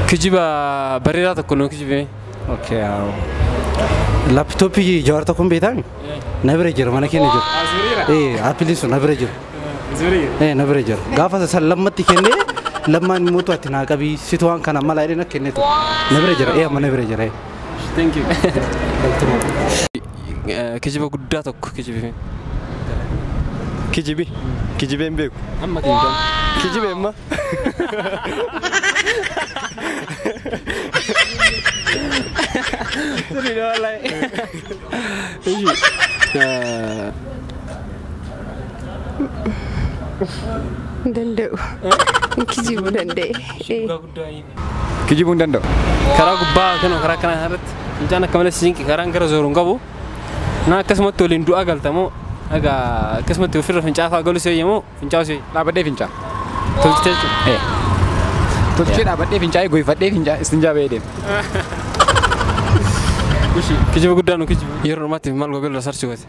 kijiba bareedaa tokko nuu kijibee. Okay. Laptopii jaarta kun beektaa? Na bira jira mana keenya jiru. Appilii sun na bira jiru. Na bira jiru. Gaafa san lammatti kennee lammaan mootu ati naa qabii situ waan kana mala jedhee na kenneetu. Na bira jira. Amma na bira jira. Thank you. Kijiba guddaa tokko kijibee. Kijibeen beeku. Amma kijibeen. Kijibeen ma. Sorry no like. Danda'u. Kijibuu danda'e. Kijibuun danda'u. Karaa gubbaa karaa kana irratti fincaan akka malee siinqi karaan gara zooruun qabu. Na akkasumatti waliin du'a galtamoo aga akkasumatti ofirra fincaa fa'aa galu seeyyamoo fincaa seeyya. Dhaabadhee fincaa. Tolchitee jechuudha. Tolchee dhaabadhee fincaa goyfadhee fincaa istinjaa ba'ee deema. Kijiba guddaa nu kijiba. Yeroo namaatti maal googilii sarchi goote.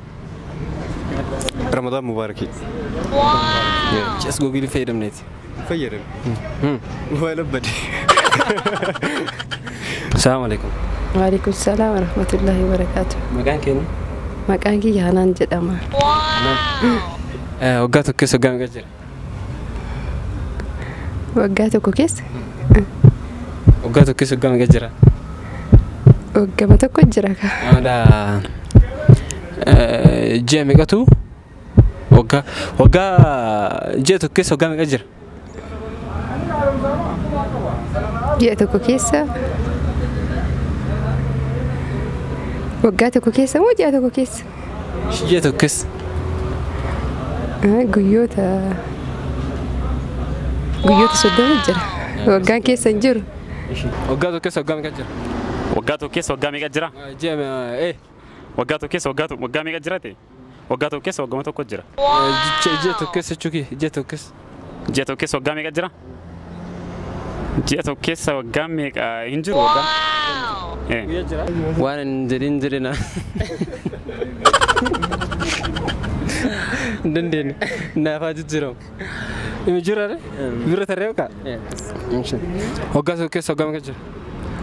Ramadaan Mubaarakii. Jas googilii fayyadamneeti. Fayyadame. Waa labbadee. Assalamu alaikum. Waalaikum salaam wa rahmatullahi wa barakatuh. Maqaan keenya? Maqaan kiyya Hanaan jedhama. Waggaa tokko keessa waggaa meeqa jira? Waggaa tokko keessa? Waggaa tokko keessa waggaa meeqa jira? Waggaa tokko jira ka. Ji'a meeqatu? Waggaa ji'a tokko keessa waggaa meeqa jira? Ji'a tokko keessa? Waggaa tokko keessa moo ji'a tokko keessa? Ji'a tokko keessa. Guyyoota 30 jira. Waggaan keessa hin jiru. Waggaa tokko keessa waggaa meeqa jira? Waggaa tokko keessa waggaa meeqa jira? Waggaa tokko keessa waggaa meeqa jira ta'e? Waggaa tokko keessa waggaa tokko jira. Ji'a tokko keessa chuki ji'a tokko keessa. Ji'a tokko keessa waggaa meeqa jira? Ji'a tokko keessa waggaa meeqa hin jiru waggaa? Waan hin jedhin jedhina. Dandeenye naafaa jijjiiramu. Imi jiraare? Bira tarree yookaan? Waggaa tokko keessa waggaa meeqa jira?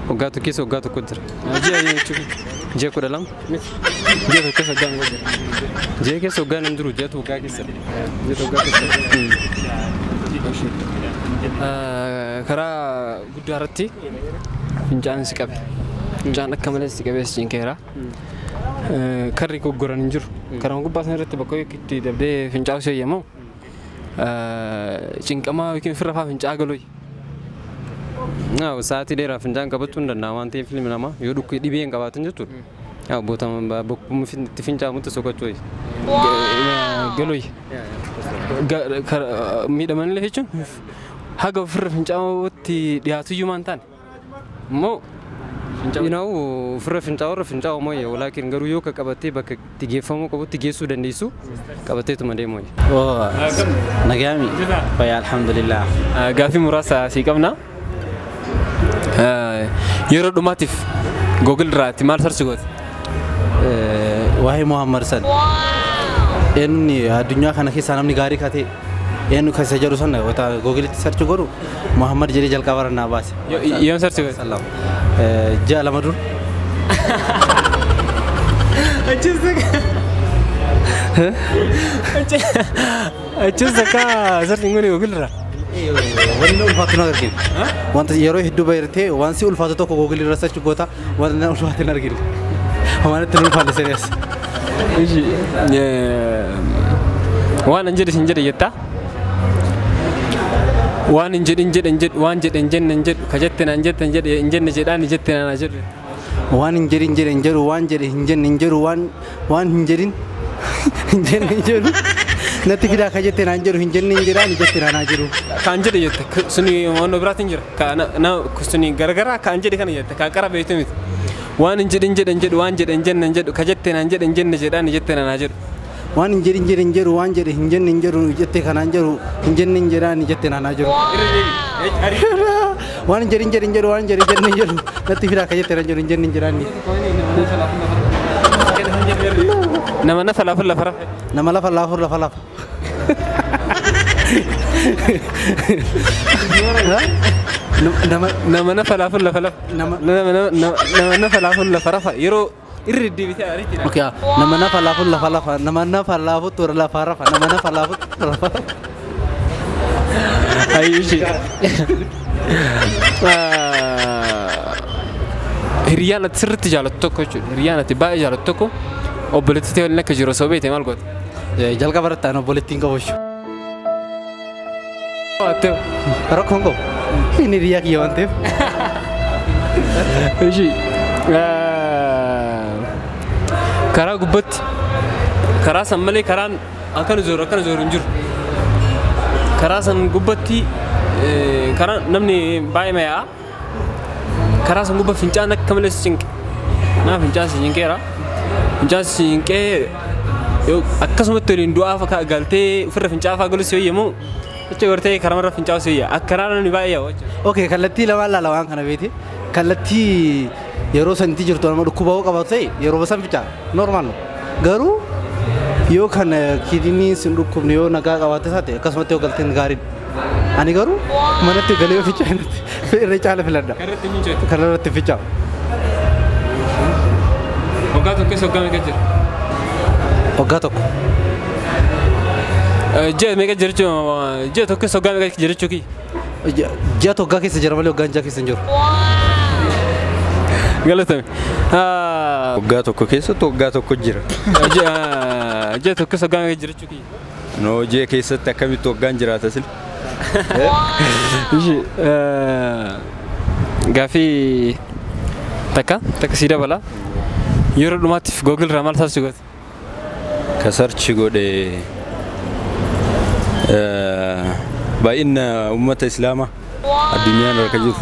Waggaa tokko keessa waggaa tokko jira. Ji'a jechuun ji'a 12. Ji'a tokko keessa waggaa meeqa jira? Ji'a keessa waggaa hin jiru ji'a waggaa keessa. Ji'a waggaa keessa. Karaa guddaa irratti fincaan si qabe. Fincaan akka malee si qabees cinqeera. Karri goggoran hin jiru. Karaan gubbaa sana irratti bakka itti dabdee fincaa seeyyamoo cinqamaa yookiin firra fa'aa fincaa galooyi. Sa'aatii dheeraa fincaan qabachuu hin danda'a waan ta'eef ilmi namaa yoo dhukkee dhibee hin qabaatan jechuudha. Bokkuma itti fincaa mutti soqachuu galooyi. Miidhamanillee jechuun haga firra fincaa'uutti dhiyaatu iyyuu maan taane immoo firra fincaa'u fincaa'u mooyya walaakin garuu yoo qabatee bakka itti geeffamuu qabutti geessuu dandeessu qabateetuma deemooyya. Nagaami. Fayyaa alhamdulillah. Gaaffii muraasa sii qabna. Yeroo dhumaatiif Google irraatti maal sarchi goote? Waa'ee Muhammad san. Inni addunyaa kana keessaa namni gaarii katee eenyu kan isa jedhu sana wata Google itti sarchi godhu Muhammad jedhee jalqaba irraa naa baase. Yoom sarchi goote? Ji'a lama dur. Achuus akka sarchi goone Google irraa. Wanni ulfaatu na arginu. Wanta yeroo hedduu bayirtee waan si ulfaatu tokko Google irra sarchi goota waan na ulfaatu na arginu. Waan itti ulfaatu serious. Waan hin jedhe jettaa? Waan hin jedhe waan jedhe hin jedhu ka jette naan jette hin jenne jedhaan jette naan jedhu. Waan hin jedhu waan jedhe hin jedhu waan hin jedhin hin jedhu natti fidaa ka jette naan jedhu hin jedhaan jette naan jedhu. Kaan jedhe jette suni waan biraatiin jira. Kana suni garagaraa kaan jedhe kana jette kaan qara beektu miti. Waan hin jedhe waan jedhe hin jedhu ka jette naan jedhe hin jenne jedhaan jette naan jedhu. Waan hin jedhu waan jedhe hin jedhu jette kanaan jedhu hin jedhaan jette naan jedhu. Waan hin jedhu waan jedhu natti fidaa ka jette naan jedhu hin jedhaan. Nama lafa lafa. Nama lafa lafa. nama na falafel la falaf nama na falafel la farafa yero irri biti ariti Oke, nama na falafel la falafa, nama na falafel tur la farafa, nama na falafel tur la farafa. ayushi hiriyana sirti jalatto ko hiriyana tiba jalatto ko obboleti te wala ka jiro sobete mal got Jalka barata no boletin ka bosho. ate Rakongo. Ini riak yo antep. ayushi kara gubat kara sammale karan akan zoro njur kara san gubatti kara namni bay maya kara san gubba fincana kamale sink na fincana sinkera fincana sinke yo akkasuma torin du'a fa ka galte firra fincana fa galu soyemo acha gorte karamara fincana soyya akkarana ni bay ya Oke, kalatti lawan kana beti. Kalatti yeroo santi jirtu nama dhukkuba qabatee yeroo basan ficha normal no. Garuu yoo kan kidney sin dhukkubni yoo nagaa qabaate taate akkasumatti yoo galteen gaarii. Ani garuu manatti galee ficha irra caala filadha. Kanarratti ficha. Waggaa tokko keessa waggaa meeqa jira? Waggaa tokko. Ji'a meeqa jira jechuun ji'a tokko keessa waggaa meeqa jira jechuun Ji'a tokko keessa jira malee waggaan ji'a keessa hin jiru. galatame. Waggaa tokko keessatti waggaa tokko jira. Ji'a tokko keessa waggaa meeqa jira jechuun No ji'a keessatti akkamitti waggaan jiraata sil? Gaafii takka sii dabala yeroo dhumaatiif Google irraa maal sarchi goote? Ka sarchi godhe baay'ina uummata islaamaa addunyaan irra ka jiru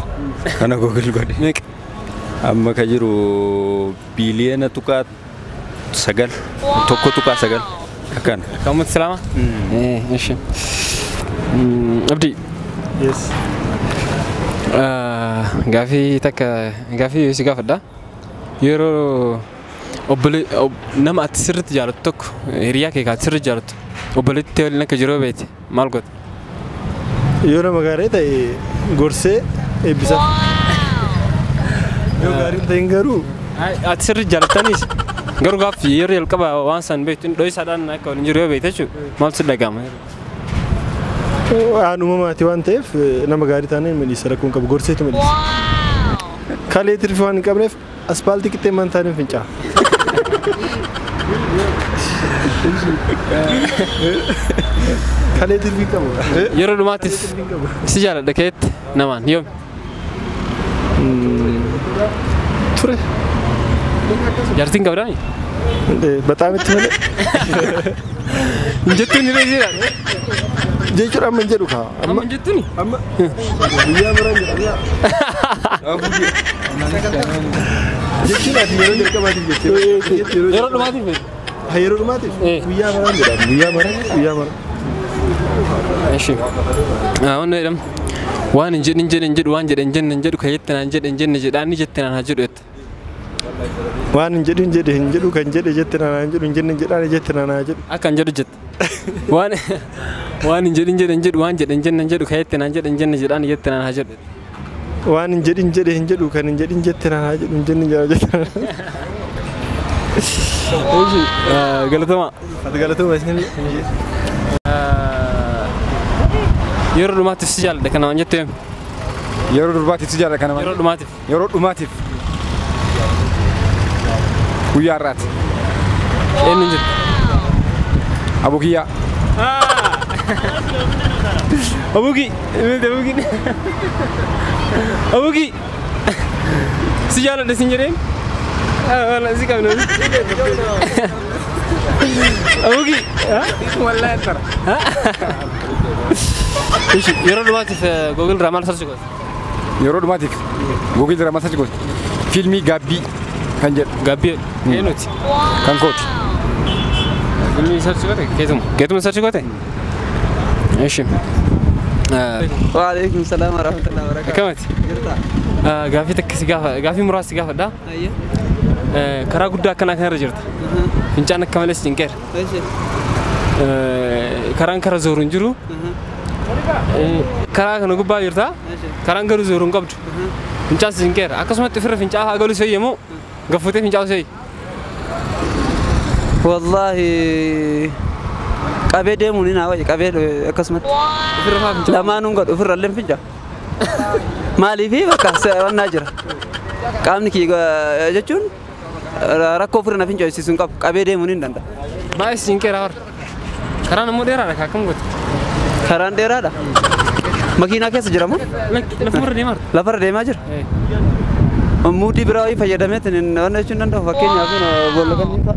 kana Google godhe. Meeqa? Amma ka jiru biliyeena tuqaa 9 tokko tuqaa 9 akkan. Ka uummata islaamaa? Ishi. Abdi. Yes. Gaafii takka gaafii si gaafadha. Yeroo nama ati sirriitti jaallattu tokko hiriyaa kee ati sirriitti jaallattu obboleetti waliin akka jiruu beekte maal goote? Yoo nama gaarii ta'e gorsee eebbisaaf. Yoo gaarii hin ta'in garuu Ati sirriitti jaallattaniis garuu gaaffii yeroo jalqaba waan san beektu dho'isaadhaan akka waliin jiru yoo beekte jechuudha maaltu si dhaga'ama? waan uumamaati waan ta'eef nama gaarii taanee miliisa rakkoon qabu gorseetu miliisa. Kalee tirfi waan hin qabneef aspaaltii qixxee man taanee fincaa. Kalee tirfi qabu. Yeroo dhumaatiif si jaalladha keetti namaan yoomi? Ture. Jaartiin qabdaani? Bataam itti malee. Jettuun ni beeksiidhaan? Jechuudha amma hin jedhu kaa. Amma jettuuni? Amma guyyaa maraan jedha. Jechuun ati yeroo jalqabaatiif jettee. Yeroo dhumaatiif? Yeroo dhumaatiif guyyaa maraan jedha. Guyyaa maraan. Eshi. Wanni jedhamu waan hin jedhu waan jedhan jenne jedhu kan jettanaan jedhan jenne jedhaan ni jettanaan haa jedhu jette. Waan hin jedhu kan jedhe jettanaan haa jedhu hin jenne jedhaan jettanaan haa jedhu. Akka hin jedhu jette. Waan hin jedhu waan jedhan jenne jedhu kan jettanaan jedhan jenne jedhaan jettanaan haa jedhu. Waan hin jedhu kan hin jedhin jettanaan haa jedhu hin jenne jettanaan. Eshi. Galatama. Ati galatama isin. Yeroo dhumaatiif si jaalladha kana waan jettu Yeroo durbaatiif si jaalladha kana waan. yeroo dhumaatiif. Yeroo dhumaatiif. Guyyaa har'aati. Eenyuun jettu? Abukiyyaa. Abuki. Abuki. Si jaalladha sin jedheen? Wala si qabna. Abuki. Wallahi tara. Eshi. Yeroo dhumaatiif Google irraa maal sarchi goote? Yeroo dhumaatiif Google irraa maal sarchi goote? Fiilmii Gaabbii kan jedhu. Gaabbii eenyuuti? Kan kooti. Fiilmii sarchi goote? Keetuma sarchi goote? Eshi. Waalaikum salam warahmatullahi wabarakatuh. Akkamati? Gaafii takka si gaafa gaafii muraasa si gaafadha. Karaa guddaa akkanaa kanarra jirta. Fincaan akka malee si cinqeera. Karaan kara zooru hin jiru. karaa kana gubbaa jirta karaan garuu zoruun qabdu fincaan sinkeera akkasumatti ofirra fincaa haa galu seeyye moo gaffutee fincaa seeyye wallahi qabee deemuun hin hawaaye qabee akkasumatti ofirra faa fincaa lamaanuu godhu ofirra illee fincaa maaliifi bakka wannaa jira qaamni kii jechuun rakkoo ofirra na fincoisiisuun qabu qabee deemuun hin danda'a. baay'ee sinkeera warra karaan ammoo dheeraadha akkam goote karaan dheeraadha makiinaa keessa jira moo lafarra deemaa jira muudii biraa wayii fayyadameetiin wanna jechuun danda'u fakkeenyaaf boolla kanneen fa'a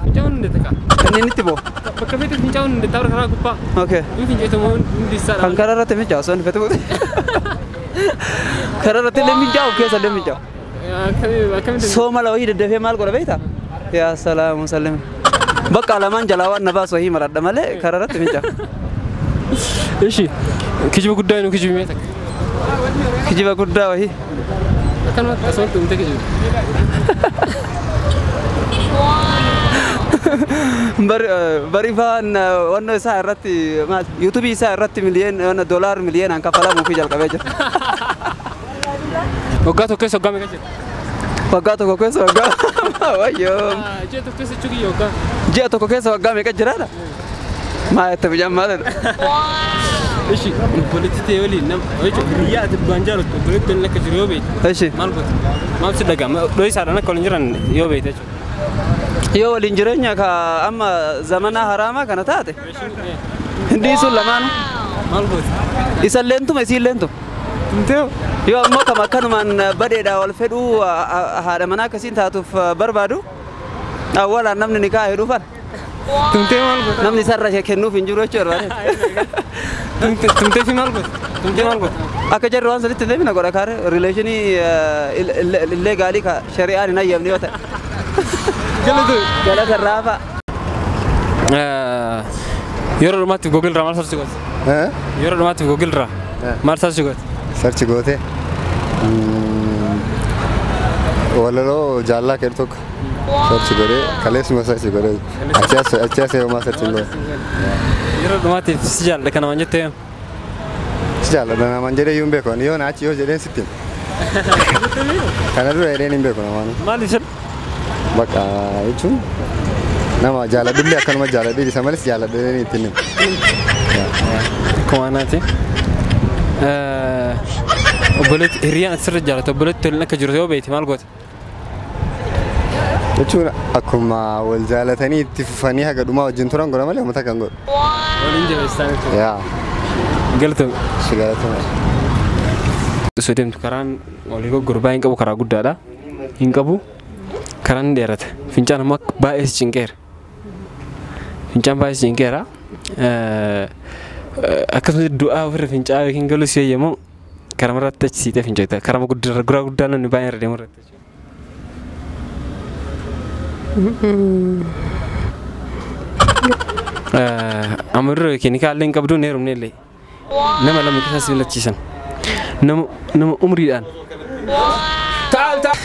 fincaa'uun hin deettaka kanneen itti boo bakka feete fincaa'uun hin deettaa karaa gubbaa okay hin finceetamoo hundi isaadha kan karaa irratti fincaa'u osoo hin fetu karaa irratti illee fincaa'u keessa illee fincaa'u sooma la wayii daddafee maal godha beektaa yaa salaamu sallim bakka lamaan jalaa waan na baasu wayii maradha malee karaa irratti fincaa'u. Ishi kijiba guddaa inni kijiba mee takka kijiba guddaa wayii akkanumatti asumatti umtee kijiba bari faan wanno isaa irratti maal yuutuubii isaa irratti miliyoon doolaar miliyoonaan kaffalamuuf jalqabee jira. waggaa tokko keessa waggaa meeqa jira waggaa tokko keessa waggaa wayyoo ji'a tokko keessa chukii waggaa ji'a tokko keessa waggaa meeqa jiraadha maa itti bijaan maalidha. Ishi poliititee waliin nama biyyaa ati dhugaan jaallattu poliitiin akka jiru yoo beektu. Ishi maal goote maal si dhaga'ama dhooyi isaadhaan akka waliin jiran yoo beekte jechuudha. yoo waliin jireenya ka amma zamana haraamaa kana taate hindi sun lamaanu maal goote isan leentuma isiin leentuma tumtee yoo ammoo kama akkanumaan badeedhaa wal fedhuu haadha manaa akkasiin taatuuf barbaadu awwalaan namni nikaa hedhuufan tumtee maal goote namni isarra kennuuf hin jiru jechuudha. tumtee fi maal goote tumtee maal goote akka jarri waan sanitti deemina godha kaare rileeshinii illee gaalii ka shari'aan hin ayyamne yoo ta'e galata raafa yeroo dhumaatti Google irraa maal sarchi goote yeroo dhumaatti Google irraa maal sarchi goote sarchi goote walaloo jaallaa kedhu tokko sarchi godhee kaleessuma sarchi godhee achi as eegumaa sarchi hin goote yeroo dhumaatti si jaalladha kana waan jettee si jaalladha namaan jedhee yoo hin beeku yoo na achi yoo jedheen sitti kana dura jedheen hin beeku namaan maaliif jedhu bakka jechuun nama jaaladhullee akkanuma jaaladhee isa malis jaaladhee ittiin kumaanaati obboleetti hiriyaan asirra jaallatu obboleetti tolin akka jiru yoo beekte maal goote jechuun akkuma wal jaalatanii itti fufanii haga dhumaa wajjin turan godha malee uummata kan godhu waliin jabeessaan yaa galatoomi si galatoomi osoo deemtu karaan walii gurgurbaa hin qabu karaa guddaadha hin qabu karaan dheerata fincaan ammoo baay'ee si cinqeera fincaan baay'ee si cinqeera akkasumas du'aa ofirra fincaa yookiin galuu si eeyyamoo karama irratti achi siitee fincoota karama guraa guddaa namni baay'ee irra deemu irratti amma dura yookiin kaallee hin qabdu neerumne illee nama lama keessa si filachiisan nama umriidhaan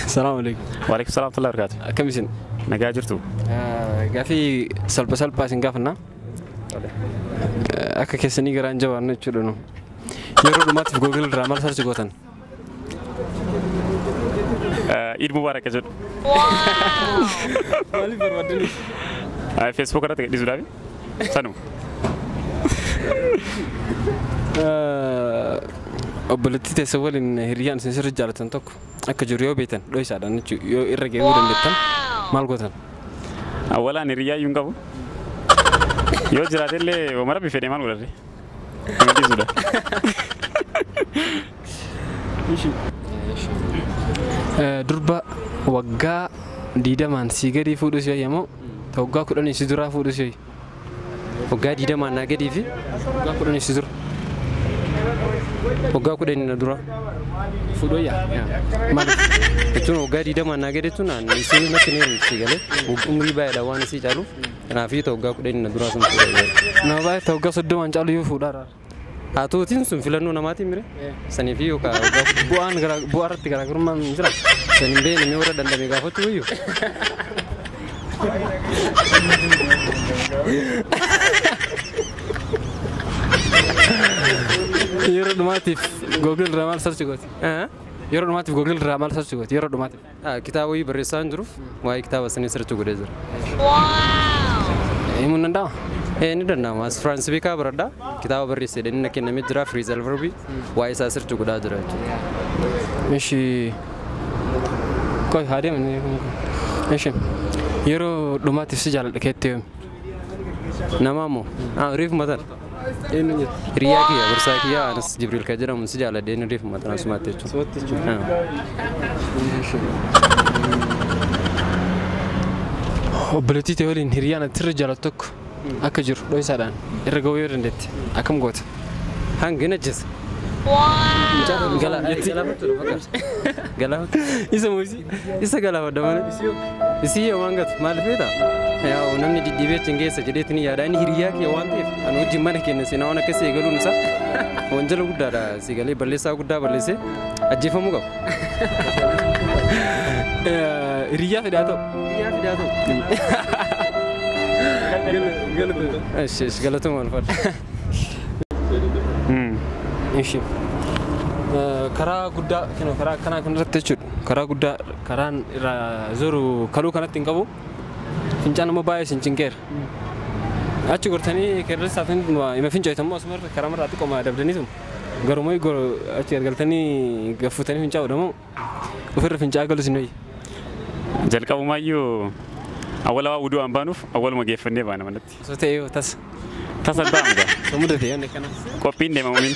Assalamu alaikum. Waalaikum salaam wa rahmatullahi wa barakatuh. Akkam isin? Nagaa jirtu. Gaafii salphaa isin gaafanna. Akka keessanii garaan jabaannu jechuudha nu. Yeroo dhumaatiif Google irraa maal sarchi gootan? Eid Mubarak jedhu. Maaliif barbaadani? Facebook irratti gadhiisuudhaaf sanu. Obboleettii teessa waliin hiriyaan isin sirri jaalatan tokko akka jiru yoo beektan dhoo isaadhaan jechuudha yoo irra gahuu dandeettan maal gootan? Awwalaan hiriyaa iyyuu hin qabu. Yoo jiraatellee omara bifeedhee maal godhate? Nama dhiisudha. Durba waggaa 20 si gadi fuudhus yoo yemmoo ta waggaa 10 si duraa fuudhus yoo waggaa 20 naa gadii fi waggaa 10 si dura waggaa 10 na dura fuudhoo yaa maaliif jechuun waggaa 20 naa gadii tun isin natti neeru si galee umrii baay'eedha waan isii caaluuf kanaafii ta waggaa 10 na duraa sun fuudhoo nama baay'ee ta waggaa 30 caalu yoo fuudhaa haa ta'uutiin sun filannoo namaatiin mire sanii fi yookaan bu'aa irratti garaagarummaan jira saniin bee namni warra dandame gaafachuu iyyuu. Yeroo dhumaatiif Google irraa maal search gooti? Yeroo dhumaatiif Google irraa maal search gooti? Yeroo dhumaatiif. Kitaaba wayii barreessaa hin jiruuf waa'ee kitaaba sanii search godhee jira. Himuu ni danda'amaa? Ni danda'ama. As Firaans beekaa baradhaa kitaaba barreessee dheedhina kennamee jira Phrasal Verb waa'ee isaa search godhaa jira jechuudha. Ishi qoy haa deemanii. Ishi yeroo dhumaatiif si jaaladha keettee yoomi? Namaa moo? Riif mataan. Eenyu jettu? Hiriyaa kiyya gorsaa kiyya anas Jibriil kan jedhamu si jaaladha inni riif mataan asumaatti jechuudha. Obboleettii ta'e waliin hiriyaan ati irra jaalatu tokko akka jiru dho'isaadhaan irra gahuu yoo dandeette akkam goota? Hangina jessa. Isa moo isii? Isa galaafadha malee. Isii yoo waan gatu maaliif beektaa? Yaa namni diddiibee chingeessa jedheetini yaada inni hiriyaa kiyya waan ta'eef ani wajjin mana keenya seenaa waan akkasii eegaluun isaa wanjala guddaadha si galee balleessaa guddaa balleessee ajjeefamuu qaba. Hiriyaa fidaa ta'u. Hiriyaa fidaa ta'u. Galatuma alfaadha. Ishi karaa guddaa karaa kanaa kanarratti jechuudha. Karaa guddaa karaan irraa zoru kaluu kanatti hin qabu. Fincaan immoo baay'ee sin cinqeera. Achi gortanii keerra saatiin ima fincaayitammoo asuma karaa marraa xiqqoo dabdaniitu garumoo achi gargaltanii gaffutanii fincaa godhamoo ofirra fincaa galu sin wayyi. Jalqabumaayyuu awwala waa uduu waan baanuuf awwaluma geeffannee baana manatti. Osoo ta'ee yoo tas. Tasa ta'amu gaa. Osoo mudate yoo kana. Qophiin deemamuun.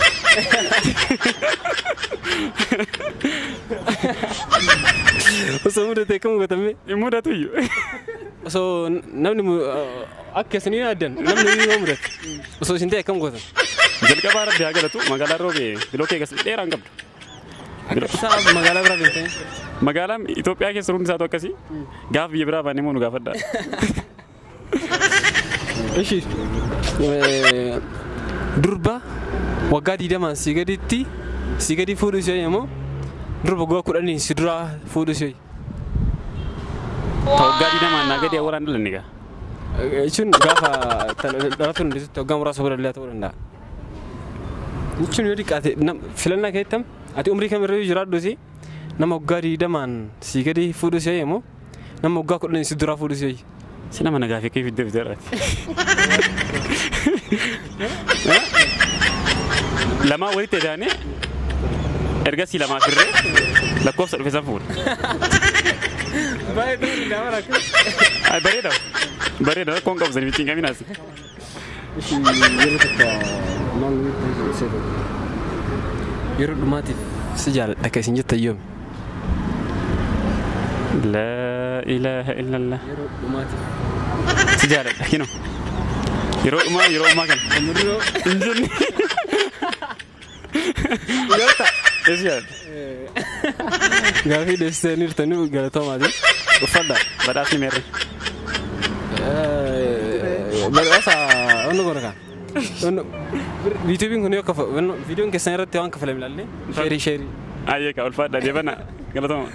Osoo mudate kam godhame? Hin mudatu iyyuu. Osoo namni akka isin yaaddan namni yoo mudate osoo isin ta'e kam gootan? Jalqabaa rabbi haa galatu magaalaa roobee biloo kee gas dheeraan qabdu. Isaa magaalaa biraa deemtanii? Magaalaan Itoophiyaa keessa hundi isaatu akkasii gaaf biyya biraa baanee moo nu gaafadhaa. Ishi durba waggaa 20 si gaditti si gadi fuudhus yoo immoo durba waggaa 10 si duraa fuudhus yoo. Waggaa 20 naa gadi awwaalaan dhalanne gaa. Jechuun gaafa dhalatuun hundisutti waggaa muraasa godhallee ta'uu danda'a. Jechuun yoo dhiqaate filannaa keettam ati umrii kamirra yoo jiraadhusi nama waggaa 20 si gadi fuudhus yoo immoo nama waggaa 10 si duraa fuudhus yoo. Si nama nagaa fi kee fidee fideeraati. Lamaa walitti edaanee ergasii lamaa firree lakkoofsa dhufe san fuudha. Baay'ee nama rakka. Bareeda. Bareeda rakkoon qabu sanii bichiin kaminaas. Yeroo tokko maal yeroo dhumaatiif si jaaladha akka isin jettan yoomi? La ilaha illallah. Yeroo dhumaatiif. Si jaaladha kino. Yeroo dhumaa kana. Hin jenni. Galata. Esi jaaladha. Gaafii deessitaniirtanii galatoomaati. Uffadha badhaasni meerre. Badhaasa onni goona kaan. Viidiyoon kun yoo kafa viidiyoon keessan irratti waan kafalame ilaalle sheerii. Ayyee ka ulfaadha deebana galatooma.